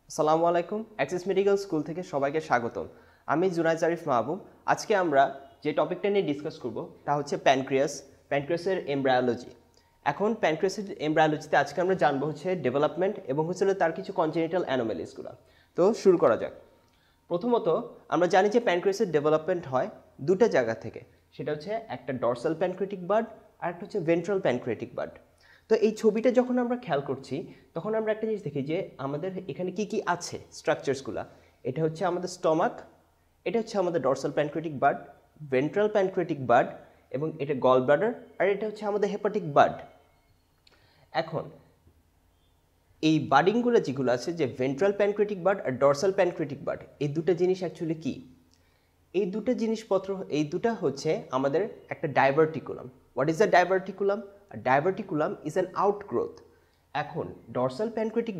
আসসালামু আলাইকুম। Access medical school থেকে সবাইকে স্বাগতম। আমি জুনায়েদ জারিফ মাহবুব। আজকে আমরা যে টপিকটা নিয়ে ডিসকাস করব তা হচ্ছে প্যানক্রিয়াসের এমব্রায়োলজি। এখন প্যানক্রিয়াসের এমব্রায়োলজিতে আজকে আমরা জানবো হচ্ছে ডেভেলপমেন্ট এবং হচ্ছে তার কিছু কনজেনিটাল অ্যানোমালিসগুলো। তো শুরু করা যাক। প্রথমত আমরা জানি যে প্যানক্রিয়াসের ডেভেলপমেন্ট হয় দুটো জায়গা থেকে, সেটা হচ্ছে একটা ডরসাল প্যানক্রিয়াটিক বার্ড আর একটা হচ্ছে ভেন্ট্রাল প্যানক্রিয়াটিক বার্ড। তো এই ছবিটা যখন আমরা খেয়াল করছি তখন আমরা একটা জিনিস দেখি যে আমাদের এখানে কি কি আছে স্ট্রাকচারসগুলো। এটা হচ্ছে আমাদের স্টমাক, এটা হচ্ছে আমাদের dorsal pancreatic bird, ventral pancreatic bud এবং এটা গল ব্লাডার, আর এটা হচ্ছে আমাদের হেপাটিক বার্ড। এখন এই বার্ডিংগুলো যেগুলো আছে, যে ভেন্ট্রাল প্যানক্রিয়াটিক বার্ড আর ডরসাল প্যানক্রিয়াটিক বার্ড, এই দুটো জিনিস অ্যাকচুয়ালি কি? এই দুটা হচ্ছে আমাদের একটা diverticulum. What is the diverticulum? Diverticulum is an outgrowth. এখন ডরসাল প্যানক্রিয়াটিক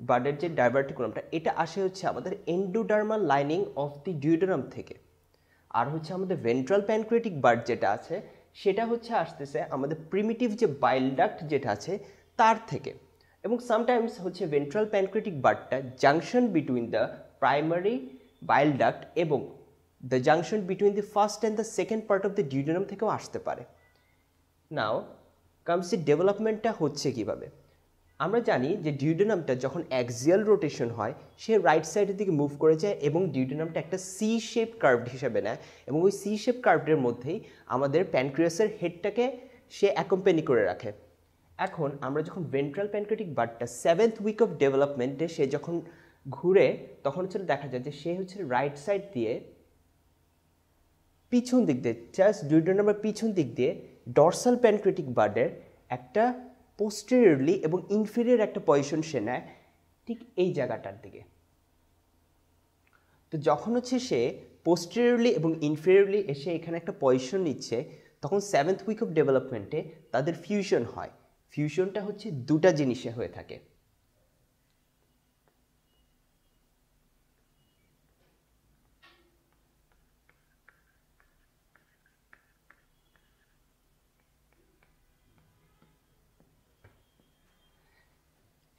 বার্ডের যে ডাইভার্টিকুলামটা, এটা আসে হচ্ছে আমাদের endodermal lining of the duodenum থেকে। আর হচ্ছে আমাদের ভেন্ট্রাল প্যানক্রিয়াটিক বার্ড যেটা আছে সেটা হচ্ছে আসতেছে আমাদের প্রিমিটিভ যে বাইল ডাক্ট যেটা আছে তার থেকে। এবং সামটাইমস হচ্ছে ভেন্ট্রাল প্যানক্রিয়াটিক বার্ডটা junction between the primary bile duct এবং the junction between the first and the second part of the duodenum থেকেও আসতে পারে। নাও কামস দি ডেভেলপমেন্টটা হচ্ছে কিভাবে। আমরা জানি যে ডিউডেনামটা যখন অ্যাক্সিয়াল রোটেশন হয় সে রাইট সাইডের দিকে মুভ করে যায় এবং ডিউডেনামটা একটা সি শেপ কার্ভড হিসেবে নেয়, এবং ওই সি শেপ কার্ভের মধ্যেই আমাদের প্যানক্রিয়াসের হেডটাকে সে অ্যাকম্পানি করে রাখে। এখন আমরা যখন ভেন্ট্রাল প্যানক্রিয়াটিক বার্ডটা 7th উইক অফ ডেভেলপমেন্টে সে যখন ঘুরে, তখন হচ্ছে দেখা যায় যে সে হচ্ছে রাইট সাইড দিয়ে পিছন দিক দিয়ে, জাস্ট ডিউডেনামের পিছন দিক দিয়ে ডরসাল প্যানক্রিয়াটিক বার্ডের একটা পোস্টেরিয়রলি এবং ইনফেরিয়র একটা পজিশন সে নেয় ঠিক এই জায়গাটার দিকে। তো যখন হচ্ছে সে পোস্টেরিয়রলি এবং ইনফেরিয়রলি এসে এখানে একটা পজিশন নিচ্ছে, তখন 7th উইক অফ ডেভেলপমেন্টে তাদের ফিউশন হয়। ফিউশনটা হচ্ছে দুটা জিনিসে হয়ে থাকে।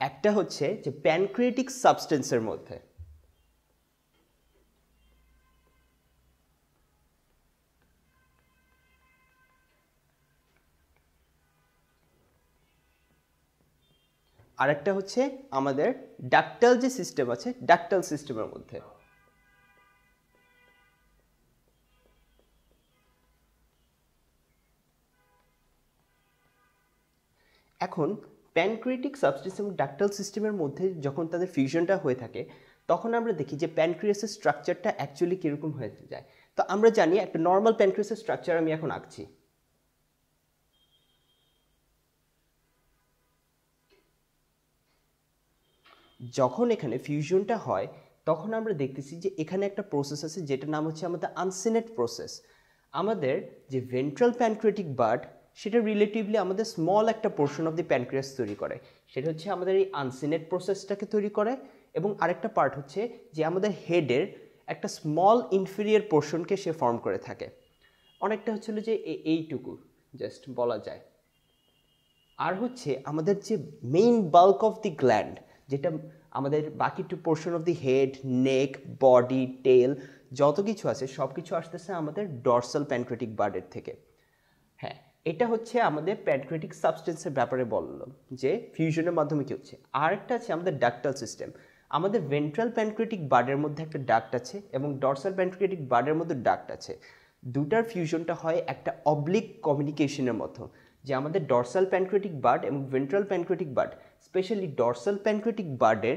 একটা হচ্ছে যে প্যানক্রিয়াটিক সাবস্টেন্সের মধ্যে, আরেকটা হচ্ছে আমাদের ডাক্টাল যে সিস্টেম আছে ডাক্টাল সিস্টেমের মধ্যে। এখন প্যানক্রিয়াটিক সাবস্টেন্স এবং ডাক্টাল সিস্টেমের মধ্যে যখন তাদের ফিউশনটা হয়ে থাকে, তখন আমরা দেখি যে প্যানক্রিয়াসের স্ট্রাকচারটা অ্যাকচুয়ালি কীরকম হয়ে যায়। তো আমরা জানি একটা নর্মাল প্যানক্রিয়াসের স্ট্রাকচার আমি এখন আঁকছি। যখন এখানে ফিউশনটা হয় তখন আমরা দেখতেছি যে এখানে একটা প্রসেস আছে যেটার নাম হচ্ছে আমাদের আনসিনেট প্রসেস। আমাদের যে ভেন্ট্রাল প্যানক্রিয়াটিক বার্ড সেটা রিলেটিভলি আমাদের স্মল একটা পোর্শন অফ দি প্যানক্রিয়াস তৈরি করে, সেটা হচ্ছে আমাদের এই আনসিনেট প্রসেসটাকে তৈরি করে। এবং আরেকটা পার্ট হচ্ছে যে আমাদের হেডের একটা স্মল ইনফেরিয়র পোর্শনকে সে ফর্ম করে থাকে। অনেকটা হচ্ছিল যে এইটুকু জাস্ট বলা যায়। আর হচ্ছে আমাদের যে main bulk of the gland, যেটা আমাদের বাকি two portion of the head, neck, body, tail যত কিছু আছে সব কিছু আসতেছে আমাদের ডরসাল প্যানক্রিয়াটিক বার্ডের থেকে। হ্যাঁ, এটা হচ্ছে আমাদের প্যানক্রিয়াটিক সাবস্টেন্সের ব্যাপারে বললাম যে ফিউশনের মাধ্যমে কী হচ্ছে। আর একটা আছে আমাদের ডাক্টাল সিস্টেম। আমাদের ভেন্ট্রাল প্যানক্রিয়াটিক বার্ডের মধ্যে একটা ডাক্ট আছে এবং ডরসাল প্যানক্রিয়াটিক বার্ডের মধ্যে ডাক্ট আছে। দুটার ফিউশনটা হয় একটা অবলিক কমিউনিকেশনের মতো, যে আমাদের ডরসাল প্যানক্রিয়াটিক বার্ড এবং ventral pancreatic bud, specially dorsal pancreatic বার্ডের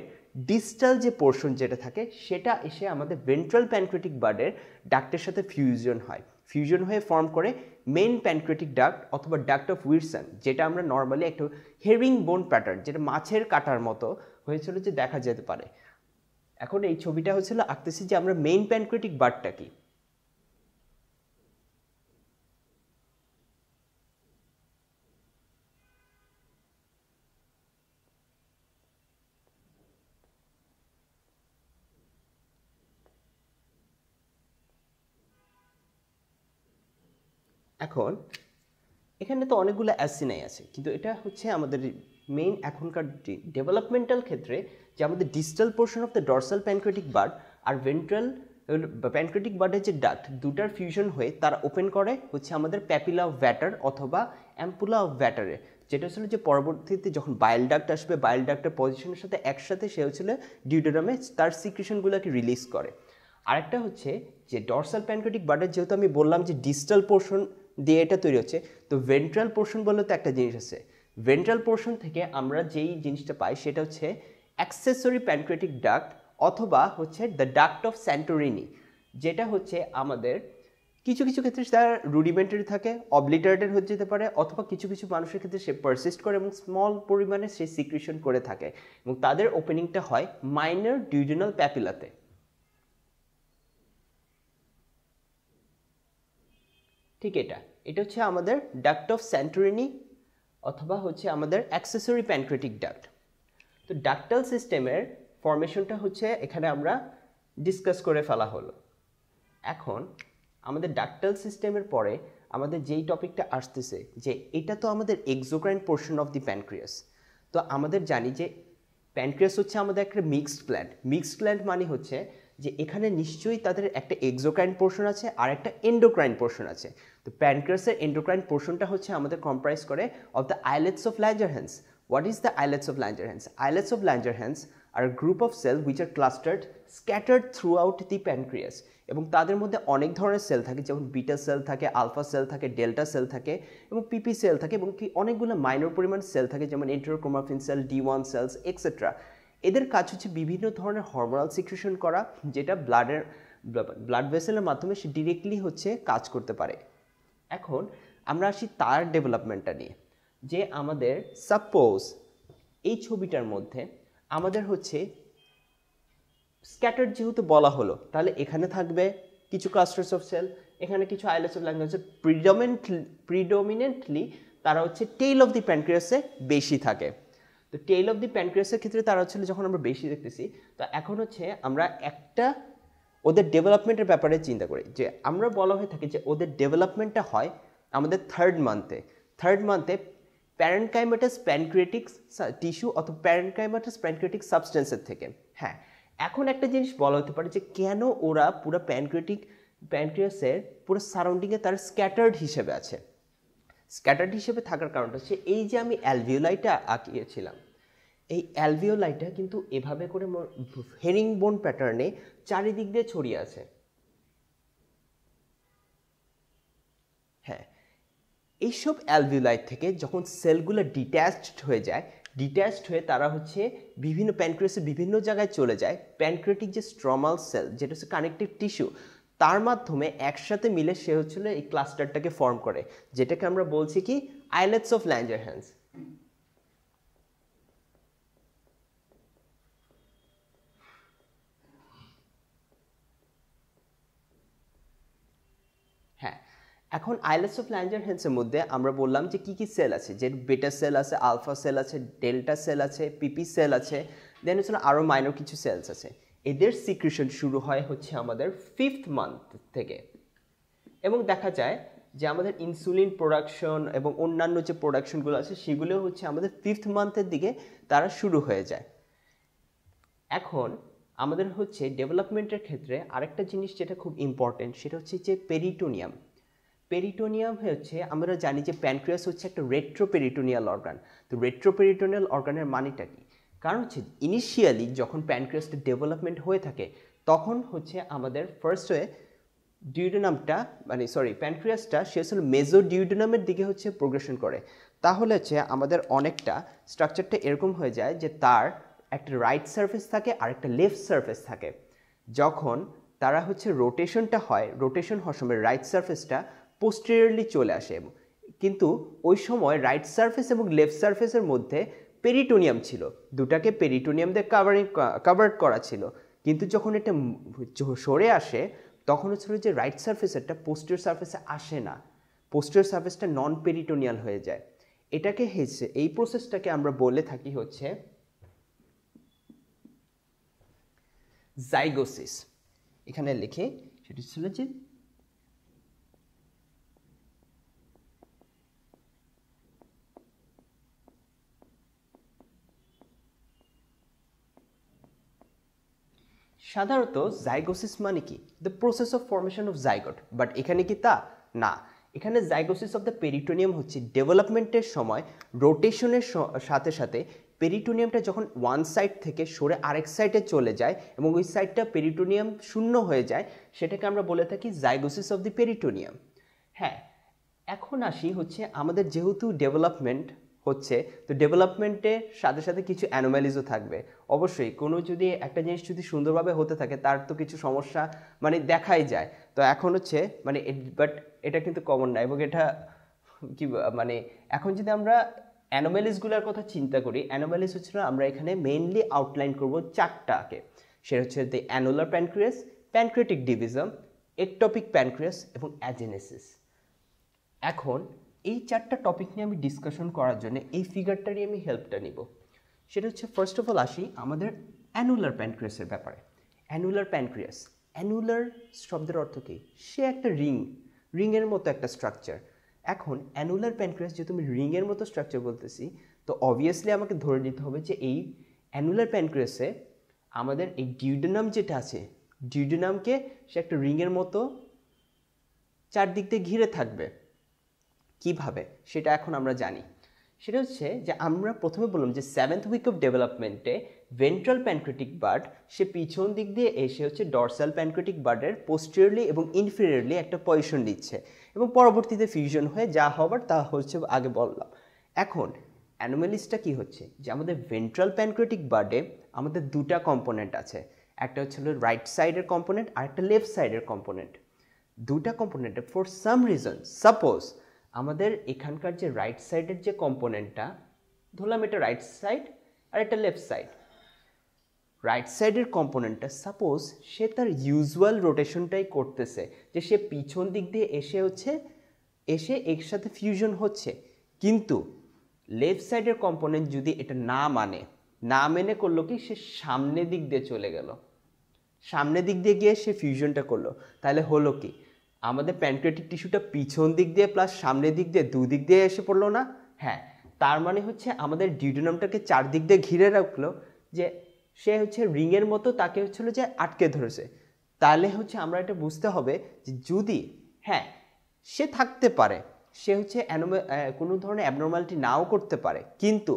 ডিস্টাল যে পোর্শন যেটা থাকে সেটা এসে আমাদের ভেন্ট্রাল প্যানক্রিয়াটিক বার্ডের ডাক্টের সাথে ফিউশন হয়ে ফর্ম করে মেইন প্যানক্রিয়াটিক ডাক্ট অথবা ডাক্ট অফ উইলসন, যেটা আমরা নর্মালি একটা হেরিং বোন প্যাটার্ন, যেটা মাছের কাটার মতো হয়েছিল যে দেখা যেতে পারে। এখন এই ছবিটা হচ্ছিল আঁকতেছি যে আমরা মেইন প্যানক্রিয়াটিক বার্ডটা কি। এখন এখানে তো অনেকগুলো অ্যাসিনাই আছে, কিন্তু এটা হচ্ছে আমাদের মেইন এখনকার ডেভেলপমেন্টাল ক্ষেত্রে যে আমাদের distal portion of the dorsal pancreatic bud আর ভেন্ট্রাল প্যানক্রিয়াটিক বার্ডের যে ডাক্ট দুটার ফিউশন হয়ে তারা ওপেন করে হচ্ছে আমাদের প্যাপিলা অফ ভ্যাটার অথবা অ্যাম্পুলা অফ ভ্যাটারে, যেটা হচ্ছিল যে পরবর্তীতে যখন বাইল ডাক্ট আসবে বাইল ডাক্টের পজিশনের সাথে একসাথে সে হচ্ছিল ডিউডেনামে তার সিক্রেশনগুলোকে রিলিজ করে। আরেকটা হচ্ছে যে ডরসাল প্যানক্রিয়াটিক বার্ডের যেহেতু আমি বললাম যে ডিস্টাল পোর্শন দিয়ে এটা তৈরি হচ্ছে, তো ভেন্ট্রাল পোর্শন বলে তো একটা জিনিস আছে। ভেন্ট্রাল পোর্শন থেকে আমরা যেই জিনিসটা পাই সেটা হচ্ছে অ্যাক্সেসরি প্যানক্রিয়াটিক ডাক্ট অথবা হচ্ছে দ্য ডাক্ট অফ স্যান্টোরিনি, যেটা হচ্ছে আমাদের কিছু কিছু ক্ষেত্রে তার রুডিমেন্টারি থাকে, অবলিটারেটেড হয়ে যেতে পারে, অথবা কিছু কিছু মানুষের ক্ষেত্রে সে পারসিস্ট করে এবং স্মল পরিমাণে সে সিক্রেশন করে থাকে এবং তাদের ওপেনিংটা হয় মাইনর ডিউডেনাল প্যাপিলাতে। ঠিক এটা হচ্ছে আমাদের ডাক্ট অফ স্যান্টোরিনি অথবা হচ্ছে আমাদের অ্যাক্সেসরি প্যানক্রিয়াটিক ডাক্ট। তো ডাক্টাল সিস্টেমের ফরমেশনটা হচ্ছে এখানে আমরা ডিসকাস করে ফেলা হলো। এখন আমাদের ডাক্টাল সিস্টেমের পরে আমাদের যেই টপিকটা আসতেছে যে এটা তো আমাদের exocrine portion of the pancreas. তো আমাদের জানি যে প্যানক্রিয়াস হচ্ছে আমাদের একটা মিক্সড গ্ল্যান্ড। মিক্সড গ্ল্যান্ড মানে হচ্ছে যে এখানে নিশ্চয়ই তাদের একটা এক্সোক্রাইন পোর্শন আছে আর একটা এন্ডোক্রাইন পোর্শন আছে। তো প্যানক্রিয়াসের এন্ডোক্রাইন পোর্শনটা হচ্ছে আমাদের কম্প্রাইজ করে of the islets of Langerhans. What is the islets of Langerhans? Islets of Langerhans are a group of cells which are clustered, scattered throughout the pancreas. এবং তাদের মধ্যে অনেক ধরনের সেল থাকে, যেমন বিটা সেল থাকে, আলফা সেল থাকে, delta sell থাকে এবং পিপি সেল থাকে এবং কি অনেকগুলো মাইনর পরিমাণ সেল থাকে যেমন এন্টেরোক্রোমাফিন সেল, D1 সেলস এক্সেট্রা। এদের কাজ হচ্ছে বিভিন্ন ধরনের হরমোনাল সিক্রেশন করা, যেটা ব্লাড ভেসেলের মাধ্যমে সে ডিরেক্টলি হচ্ছে কাজ করতে পারে। এখন আমরা আসি তার ডেভেলপমেন্টটা নিয়ে, যে আমাদের সাপোজ এই ছবিটার মধ্যে আমাদের হচ্ছে স্ক্যাটার্ড যেহেতু বলা হলো, তাহলে এখানে থাকবে কিছু ক্লাস্টার্স অফ সেল, এখানে কিছু আইলেটস অফ ল্যাঞ্জারহ্যান্স। প্রিডমিনেন্টলি তারা হচ্ছে টেইল অফ দি প্যানক্রিয়াসে বেশি থাকে। তো টেইল অফ দি প্যানক্রিয়াসের ক্ষেত্রে তারা হচ্ছে যখন আমরা বেশি দেখতেছি, তো এখন হচ্ছে আমরা একটা ওদের ডেভেলপমেন্টের ব্যাপারে চিন্তা করি, যে আমরা বলা হয়ে থাকে যে ওদের ডেভেলপমেন্টটা হয় আমাদের থার্ড মান্থে প্যারেনকাইমাটাস প্যানক্রিয়াটিক টিস্যু অথবা প্যারেনকাইমাটাস প্যানক্রিয়াটিক সাবস্টেন্সের থেকে। হ্যাঁ, এখন একটা জিনিস বলা হতে পারে যে কেন ওরা পুরো প্যানক্রিয়াসের পুরো সারাউন্ডিংয়ে তার স্ক্যাটার্ড হিসেবে আছে। স্ক্যাটার্ড হিসেবে থাকার কারণটা হচ্ছে এই যে আমি অ্যালভিওলাইটা আঁকিয়েছিলাম, এই অ্যালভিওলাইটা কিন্তু এভাবে করে হেরিং বোন প্যাটার্নে চারিদিক দিয়ে ছড়িয়ে আছে। হ্যাঁ, এইসব অ্যালভিওলাই থেকে যখন সেলগুলো ডিট্যাচড হয়ে তারা হচ্ছে বিভিন্ন প্যানক্রিয়াসের বিভিন্ন জায়গায় চলে যায়, প্যানক্রিয়াটিক যে স্ট্রমাল সেল যেটা হচ্ছে কানেকটিভ টিস্যু, তার মাধ্যমে একসাথে মিলে সে হচ্ছিল এই ক্লাস্টারটাকে ফর্ম করে, যেটাকে আমরা বলছি কি আইলেটস অফ ল্যাঞ্জারহ্যান্স। হ্যাঁ, এখন আইলেটস অফ ল্যাঞ্জারহ্যান্সের মধ্যে আমরা বললাম যে কী কী সেল আছে, যে বেটা সেল আছে, আলফা সেল আছে, ডেল্টা সেল আছে, পিপি সেল আছে, দেন হচ্ছে আরও মাইনর কিছু সেলস আছে। এদের সিক্রেশন শুরু হয় হচ্ছে আমাদের 5th মান্থ থেকে, এবং দেখা যায় যে আমাদের ইনসুলিন প্রোডাকশন এবং অন্যান্য যে প্রোডাকশনগুলো আছে সেগুলো হচ্ছে আমাদের 5th মান্থের দিকে তারা শুরু হয়ে যায়। এখন আমাদের হচ্ছে ডেভেলপমেন্টের ক্ষেত্রে আরেকটা জিনিস যেটা খুব ইম্পর্টেন্ট, সেটা হচ্ছে যে পেরিটোনিয়াম হচ্ছে, আমরা জানি যে প্যানক্রিয়াস হচ্ছে একটা রেট্রোপেরিটোনিয়াল অর্গান। তো রেট্রোপেরিটোনিয়াল অর্গানের মানেটা কি? কারণ হচ্ছে ইনিশিয়ালি যখন প্যানক্রিয়াসটা ডেভেলপমেন্ট হয়ে থাকে তখন হচ্ছে আমাদের ফার্স্টে প্যানক্রিয়াসটা সে আসলে মেজোডিউডেনামের দিকে হচ্ছে প্রোগ্রেশন করে। তাহলে হচ্ছে আমাদের অনেকটা স্ট্রাকচারটা এরকম হয়ে যায় যে তার একটা রাইট সারফেস থাকে আর একটা লেফট সারফেস থাকে। যখন তারা হচ্ছে রোটেশন হওয়ার সময় রাইট সারফেসটা পোস্টেরিয়রলি চলে আসে, কিন্তু ওই সময় রাইট সারফেস এবং লেফট সারফেসের মধ্যে পেরিটোনিয়াম ছিল, দুটাকে পেরিটোনিয়াম দিয়ে কাভার্ড করা ছিল। কিন্তু যখন এটা সরে আসে তখন হচ্ছে যে রাইট সারফেসেরটা পোস্টেরিয়র সারফেসে আসে না, পোস্টেরিয়র সারফেসটা নন পেরিটোনিয়াল হয়ে যায়। এটাকে এই প্রসেসটাকে আমরা বলে থাকি হচ্ছে জাইগোসিস। এখানে লিখে সেটি ছিল যে সাধারণত জাইগোসিস মানে কি? The process of formation of zygote. But এখানে কি তা না, এখানে জাইগোসিস অফ দ্য পেরিটোনিয়াম হচ্ছে ডেভেলপমেন্টের সময় রোটেশনের সাথে সাথে পেরিটোনিয়ামটা যখন ওয়ান সাইড থেকে সরে আরেক সাইডে চলে যায় এবং ওই সাইডটা পেরিটোনিয়াম শূন্য হয়ে যায়, সেটাকে আমরা বলে থাকি জাইগোসিস অফ দি পেরিটোনিয়াম। হ্যাঁ, এখন আসি হচ্ছে আমাদের যেহেতু ডেভেলপমেন্ট হচ্ছে, তো ডেভেলপমেন্টের সাথে সাথে কিছু অ্যানোম্যালিজও থাকবে। অবশ্যই কোনো যদি একটা জিনিস যদি সুন্দরভাবে হতে থাকে তার তো কিছু সমস্যা মানে দেখাই যায়। তো এখন হচ্ছে মানে বাট এটা কিন্তু কমন না, এবং এটা কি মানে এখন যদি আমরা অ্যানোম্যালিসগুলোর কথা চিন্তা করি, অ্যানোম্যালিস হচ্ছিল আমরা এখানে মেইনলি আউটলাইন করব চারটাকে। সেটা হচ্ছে the annular pancreas, pancreatic divisum, ectopic pancreas এবং অ্যাজেনেসিস। এখন এই চারটা টপিক নিয়ে আমি ডিসকাশন করার জন্য এই ফিগারটারই আমি হেল্পটা নিব। সেটা হচ্ছে ফার্স্ট অফ অল আসি আমাদের অ্যানুলার প্যানক্রিয়াসের ব্যাপারে। অ্যানুলার প্যানক্রিয়াস, অ্যানুলার শব্দের অর্থ কী? সে একটা রিংয়ের মতো একটা স্ট্রাকচার। এখন অ্যানুলার প্যানক্রিয়াস যেহেতু আমি রিংয়ের মতো স্ট্রাকচার বলতেছি, তো অবভিয়াসলি আমাকে ধরে নিতে হবে যে এই অ্যানুলার প্যানক্রিয়াসে আমাদের এই ডিউডেনাম যেটা আছে, ডিউডেনামকে সে একটা রিংয়ের মতো চারদিক দিয়ে ঘিরে থাকবে। কিভাবে সেটা এখন আমরা জানি। সেটা হচ্ছে যে আমরা প্রথমে বললাম যে 7th উইক অফ ডেভেলপমেন্টে ভেন্ট্রাল প্যানক্রিয়াটিক বার্ড সে পিছন দিক দিয়ে এসে হচ্ছে ডরসাল প্যানক্রিয়াটিক বার্ডের পোস্টেরিয়রলি এবং ইনফেরিয়রলি একটা পজিশন দিচ্ছে এবং পরবর্তীতে ফিউশন হয়ে যা হবার তা হচ্ছে আগে বললাম। এখন অ্যানোমালিসটা কি হচ্ছে যে আমাদের ভেন্ট্রাল প্যানক্রিয়াটিক বার্ডে আমাদের দুটা কম্পোনেন্ট আছে, একটা হচ্ছে রাইট সাইডের কম্পোনেন্ট আর একটা লেফট সাইডের কম্পোনেন্ট। দুটা কম্পোনেন্টে ফর সাম রিজন, সাপোজ আমাদের এখানকার যে রাইট সাইডের যে কম্পোনেন্টটা, ধরলাম এটা রাইট সাইড আর এটা লেফট সাইড। রাইট সাইডের কম্পোনেন্টটা সাপোজ সে তার ইউজুয়াল রোটেশনটাই করতেছে, যে সে পিছন দিক দিয়ে এসে একসাথে ফিউশন হচ্ছে, কিন্তু লেফট সাইডের কম্পোনেন্ট যদি এটা না মেনে করলো কি, সে সামনের দিক দিয়ে চলে গেল, সামনের দিক দিয়ে গিয়ে সে ফিউশনটা করলো, তাহলে হলো কি আমাদের প্যানক্রিয়াটিক টিস্যুটা পিছন দিক দিয়ে প্লাস সামনের দিক দিয়ে দুদিক দিয়ে এসে পড়লো না? হ্যাঁ, তার মানে হচ্ছে আমাদের ডিউডেনামটাকে চারদিক দিয়ে ঘিরে রাখলো, যে সে হচ্ছে রিংয়ের মতো তাকে হচ্ছিল যে আটকে ধরেছে। তাহলে হচ্ছে আমরা এটা বুঝতে হবে যে যদি হ্যাঁ সে থাকতে পারে, সে হচ্ছে কোনো ধরনের অ্যাবনর্মালিটি নাও করতে পারে, কিন্তু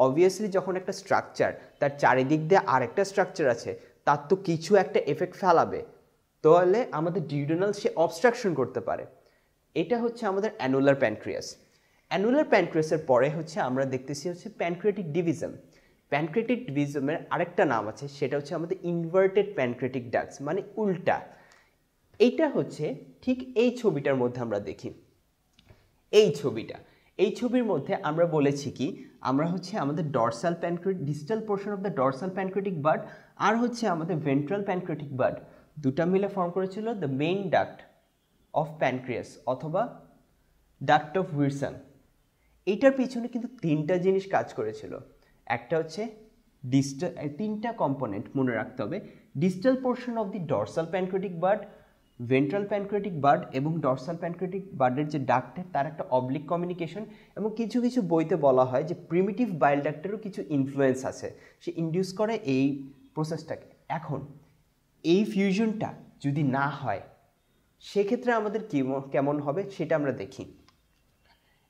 অবভিয়াসলি যখন একটা স্ট্রাকচার তার চারিদিক দিয়ে আরেকটা স্ট্রাকচার আছে, তার তো কিছু একটা এফেক্ট ফেলাবে, তাহলে আমাদের ডিউডেনাল সে অবস্ট্রাকশন করতে পারে। এটা হচ্ছে আমাদের অ্যানুলার প্যানক্রিয়াস। অ্যানুলার প্যানক্রিয়াসের পরে হচ্ছে আমরা দেখতেছি হচ্ছে প্যানক্রিয়াটিক ডিভিজম। প্যানক্রিয়াটিক ডিভিজমের আরেকটা নাম আছে, সেটা হচ্ছে আমাদের ইনভার্টেড প্যানক্রিয়াটিক ডাক্টস, মানে উল্টা। এইটা হচ্ছে ঠিক এই ছবিটার মধ্যে আমরা দেখি। এই ছবির মধ্যে আমরা বলেছি কি, আমরা হচ্ছে আমাদের dorsal pancreatic distal portion of the dorsal pancreatic bud আর হচ্ছে আমাদের ভেন্ট্রাল প্যানক্রিয়াটিক বার্ড দুটা মিলে ফর্ম করেছিল the main duct of pancreas অথবা ডাক্ট অফ উইলসন। এইটার পিছনে কিন্তু তিনটা জিনিস কাজ করেছিল। একটা হচ্ছে তিনটা কম্পোনেন্ট মনে রাখতে হবে, distal portion of the dorsal pancreatic bird, ventral pancreatic bud এবং ডরসাল প্যানক্রিয়াটিক বার্ডের যে ডাক্ট তার একটা অবলিক কমিউনিকেশন, এবং কিছু কিছু বইতে বলা হয় যে প্রিমিটিভ বাইল ডাক্টেরও কিছু ইনফ্লুয়েন্স আছে, সে ইনডিউস করে এই প্রসেসটাকে। এখন এই ফিউশনটা যদি না হয় সেক্ষেত্রে আমাদের কেমন হবে সেটা আমরা দেখি।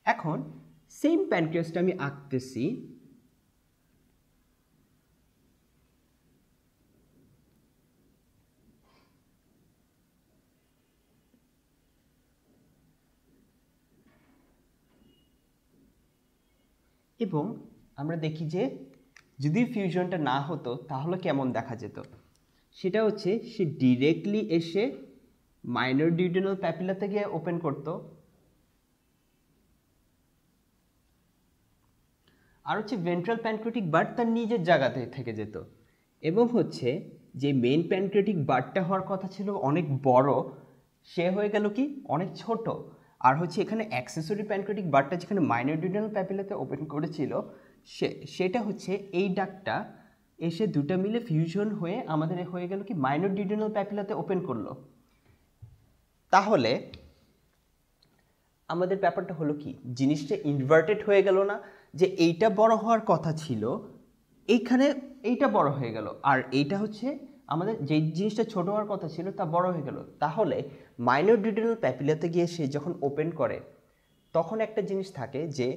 এখন সেম প্যানক্রিয়াসটা আমি আঁকতেছি, এবং আমরা দেখি যে যদি ফিউশনটা না হতো তাহলে কেমন দেখা যেত। সেটা হচ্ছে সে ডিরেক্টলি এসে মাইনর ডিউডেনাল প্যাপিলাতে গিয়ে ওপেন করত, আর হচ্ছে ভেন্ট্রাল প্যানক্রিয়াটিক বার্ড তার নিজের জায়গাতে থেকে যেত, এবং হচ্ছে যে মেইন প্যানক্রিয়াটিক বার্ডটা হওয়ার কথা ছিল অনেক বড়, সে হয়ে গেল কি অনেক ছোট। আর হচ্ছে এখানে অ্যাক্সেসরি প্যানক্রিয়াটিক বার্ডটা যেখানে মাইনর ডিউডেনাল প্যাপিলাতে ওপেন করেছিল, সেটা হচ্ছে এই ডাকটা এসে দুটা মিলে ফিউশন হয়ে আমাদের হয়ে গেল কি মাইনর ডিউডেনাল প্যাপিলাতে ওপেন করলো। তাহলে আমাদের ব্যাপারটা হলো কি, জিনিসটা ইনভার্টেড হয়ে গেল না, যে এইটা বড় হওয়ার কথা ছিল এইখানে এইটা বড় হয়ে গেল, আর এইটা হচ্ছে আমাদের যে জিনিসটা ছোট হওয়ার কথা ছিল তা বড় হয়ে গেল। তাহলে মাইনর ডিউডেনাল প্যাপিলাতে গিয়ে সে যখন ওপেন করে তখন একটা জিনিস থাকে যে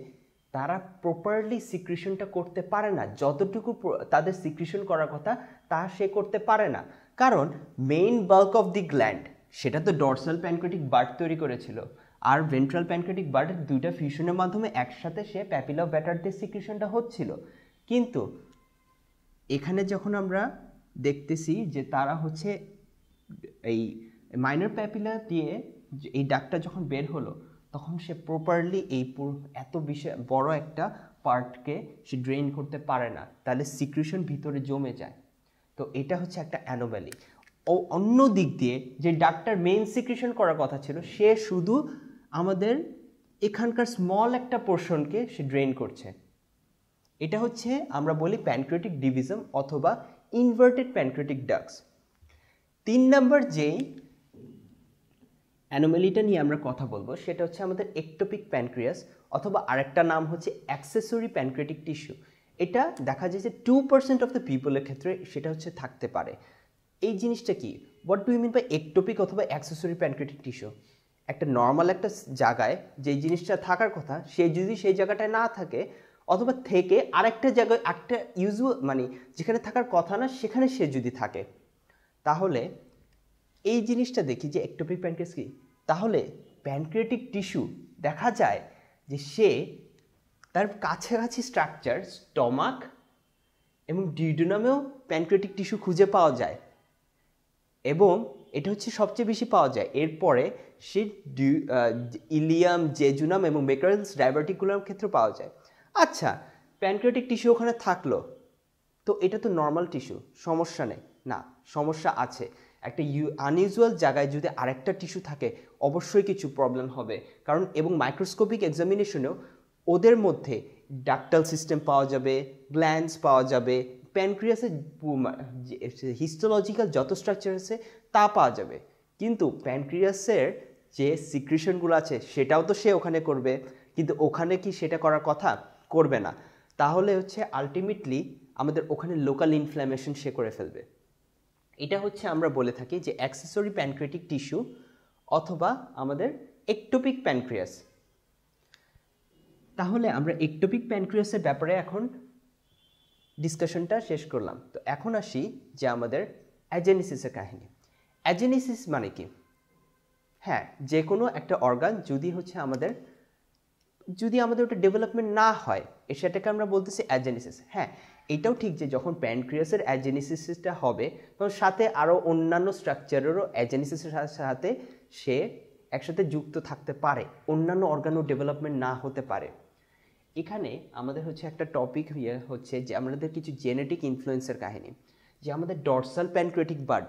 তারা প্রপারলি সিক্রিশনটা করতে পারে না, যতটুকু তাদের সিক্রিশন করার কথা তা সে করতে পারে না, কারণ main bulk of the gland সেটা তো ডরসাল প্যানক্রেটিক বার্ড তৈরি করেছিল, আর ভেন্ট্রাল প্যানক্রেটিক বার্ডের দুইটা ফিউশনের মাধ্যমে একসাথে সে প্যাপিলা ব্যাটার দিয়ে সিক্রিশনটা হচ্ছিল। কিন্তু এখানে যখন আমরা দেখতেছি যে তারা হচ্ছে এই মাইনর প্যাপিলা দিয়ে এই ডাকটা যখন বের হলো তখন সে প্রপারলি এই এত বড় একটা পার্টকে সে ড্রেন করতে পারে না, তাহলে সিক্রিশন ভিতরে জমে যায়। তো এটা হচ্ছে একটা অ্যানোমালি। ও অন্য দিক দিয়ে যে ডাকটার মেইন সিক্রিশন করার কথা ছিল সে শুধু আমাদের এখানকার স্মল একটা পোর্শনকে সে ড্রেন করছে। এটা হচ্ছে আমরা বলি প্যানক্রেটিক ডিভিজম অথবা ইনভার্টেড প্যানক্রেটিক ডাক্টস। 3 নম্বর যেই অ্যানোমালিটা নিয়ে আমরা কথা বলবো সেটা হচ্ছে আমাদের একটোপিক প্যানক্রিয়াস, অথবা আরেকটা নাম হচ্ছে অ্যাক্সেসরি প্যানক্রেটিক টিস্যু। এটা দেখা যায় যে 2% অফ দ্য পিপলের ক্ষেত্রে সেটা হচ্ছে থাকতে পারে। এই জিনিসটা কি, what do you mean by ectopic অথবা অ্যাক্সেসরি প্যানক্রেটিক টিস্যু? একটা নর্মাল একটা জায়গায় যে জিনিসটা থাকার কথা সে যদি সেই জায়গাটায় না থাকে, অথবা থেকে আরেকটা জায়গায় একটা ইউজুয়াল মানে যেখানে থাকার কথা না সেখানে সে যদি থাকে, তাহলে এই জিনিসটা দেখি যে একটোপিক প্যানক্রিয়াস কি। তাহলে প্যানক্রিয়াটিক টিস্যু দেখা যায় যে সে তার কাছাকাছি স্ট্রাকচার স্টমাক এবং ডিউডেনামেও প্যানক্রিয়াটিক টিস্যু খুঁজে পাওয়া যায়, এবং এটা হচ্ছে সবচেয়ে বেশি পাওয়া যায়। এরপরে সে ইলিয়াম, জেজুনাম এবং বেকারেলস ডাইভার্টিকুলাম ক্ষেত্রে পাওয়া যায়। আচ্ছা, প্যানক্রিয়াটিক টিস্যু ওখানে থাকলো, তো এটা তো নর্মাল টিস্যু, সমস্যা নেই। না, সমস্যা আছে। একটা আনইউজুয়াল জায়গায় যদি আরেকটা টিস্যু থাকে অবশ্যই কিছু প্রবলেম হবে, কারণ এবং মাইক্রোস্কোপিক এক্সামিনেশনেও ওদের মধ্যে ডাক্টাল সিস্টেম পাওয়া যাবে, গ্ল্যান্ডস পাওয়া যাবে, প্যানক্রিয়াসের হিস্টোলজিক্যাল যত স্ট্রাকচার আছে তা পাওয়া যাবে। কিন্তু প্যানক্রিয়াসের যে সিক্রিশনগুলো আছে সেটাও তো সে ওখানে করবে, কিন্তু ওখানে কি সেটা করার কথা? করবে না। তাহলে হচ্ছে আলটিমেটলি আমাদের ওখানে লোকাল ইনফ্ল্যামেশন সে করে ফেলবে। এটা হচ্ছে আমরা বলে থাকি যে অ্যাক্সেসরি প্যানক্রিয়াটিক টিস্যু অথবা আমাদের একটোপিক প্যানক্রিয়াস। তাহলে আমরা একটোপিক প্যানক্রিয়াসের ব্যাপারে এখন ডিসকাশনটা শেষ করলাম। তো এখন আসি যে আমাদের অ্যাজেনেসিসের কাহিনী। অ্যাজেনেসিস মানে কি? হ্যাঁ, যে কোনো একটা অর্গান যদি হচ্ছে আমাদের ওটা ডেভেলপমেন্ট না হয় সেটাকে আমরা বলতেছি অ্যাজেনেসিস। হ্যাঁ, এটাও ঠিক যে যখন প্যানক্রিয়াসের অ্যাজেনেসিসটা হবে তখন সাথে আরও অন্যান্য স্ট্রাকচারেরও অ্যাজেনেসিসের সাথে সে একসাথে যুক্ত থাকতে পারে, অন্যান্য অর্গানও ডেভেলপমেন্ট না হতে পারে। এখানে আমাদের হচ্ছে একটা টপিক হচ্ছে যে আমাদের কিছু জেনেটিক ইনফ্লুয়েন্সের কাহিনী, যে আমাদের ডরসাল প্যানক্রিয়াটিক বার্ড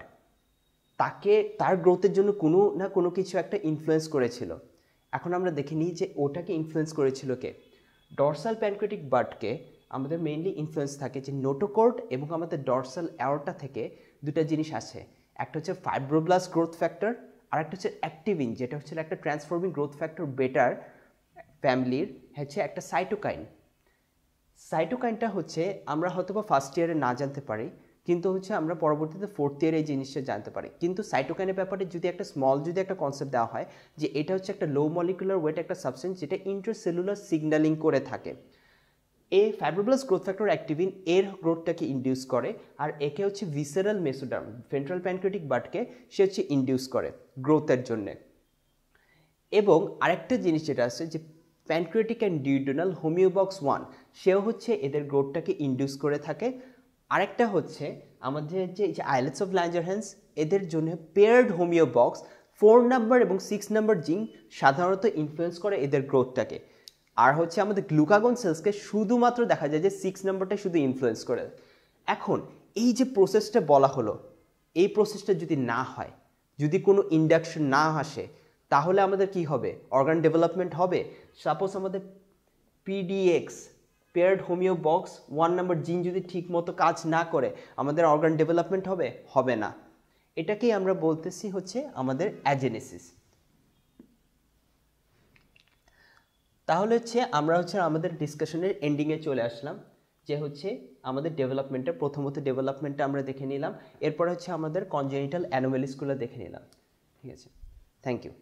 তার গ্রোথের জন্য কোনো না কোনো কিছু একটা ইনফ্লুয়েন্স করেছিল। এখন আমরা দেখে নিই যে ওটাকে ইনফ্লুয়েন্স করেছিল কে। ডরসাল প্যানক্রিয়াটিক বার্ডকে আমাদের মেইনলি ইনফ্লুয়েন্স থাকে যে নোটোকর্ড এবং আমাদের ডরসাল অ্যাওরটা থেকে দুটা জিনিস আছে। একটা হচ্ছে ফাইব্রোব্লাস্ট গ্রোথ ফ্যাক্টর, আর একটা হচ্ছে অ্যাক্টিভিন, যেটা হচ্ছে একটা ট্রান্সফর্মিং গ্রোথ ফ্যাক্টর বেটার ফ্যামিলির হচ্ছে একটা সাইটোকাইন। সাইটোকাইনটা হচ্ছে আমরা হয়তো বা ফার্স্ট ইয়ারে না জানতে পারি, কিন্তু হচ্ছে আমরা পরবর্তীতে 4th ইয়ারে এই জিনিসটা জানতে পারি। কিন্তু সাইটোকাইনের ব্যাপারে যদি একটা কনসেপ্ট দেওয়া হয় যে এটা হচ্ছে একটা লো মলিকুলার ওয়েট একটা সাবস্টেন্স যেটা ইন্ট্রাসেলুলার সিগন্যালিং করে থাকে। এই ফাইব্রোব্লাস্ট গ্রোথ ফ্যাক্টর অ্যাক্টিভিন এর গ্রোথটাকে ইনডিউস করে, আর একে হচ্ছে ভিসেরাল মেসোডার্ম ভেন্ট্রাল প্যানক্রিয়াটিক বার্ডকে সে হচ্ছে ইনডিউস করে গ্রোথের জন্যে। এবং আরেকটা জিনিস যেটা আছে যে প্যানক্রিয়াটিক অ্যান্ড ডিউডেনাল হোমিওবক্স 1 সেও হচ্ছে এদের গ্রোথটাকে ইনডিউস করে থাকে। আরেকটা হচ্ছে আমাদের যে আইলেটস অফ ল্যাঞ্জারহ্যান্স এদের জন্য পেয়ার্ড হোমিওবক্স 4 নাম্বার এবং 6 নাম্বার জিন সাধারণত ইনফ্লুয়েন্স করে এদের গ্রোথটাকে। আর হচ্ছে আমাদের গ্লুকাগন সেলসকে শুধুমাত্র দেখা যায় যে 6 নাম্বারটা শুধু ইনফ্লুয়েন্স করে। এখন এই যে প্রসেসটা বলা হলো, এই প্রসেসটা যদি না হয়, যদি কোনো ইন্ডাকশন না আসে, তাহলে আমাদের কি হবে? অর্গান ডেভেলপমেন্ট হবে? সাপোজ আমাদের পিডিএক্স পেয়ার্ড হোমিওবক্স 1 নাম্বার জিন যদি ঠিকমতো কাজ না করে আমাদের অর্গান ডেভেলপমেন্ট হবে না। এটাকেই আমরা বলতেছি হচ্ছে আমাদের অ্যাজেনেসিস। তাহলে হচ্ছে আমরা হচ্ছে আমাদের ডিসকাশনের এন্ডিংয়ে চলে আসলাম, যে হচ্ছে আমাদের ডেভেলপমেন্টটা, প্রথমত ডেভেলপমেন্টটা আমরা দেখে নিলাম, এরপর হচ্ছে আমাদের কনজেনিটাল অ্যানোমেলিসগুলো দেখে নিলাম। ঠিক আছে, থ্যাংক ইউ।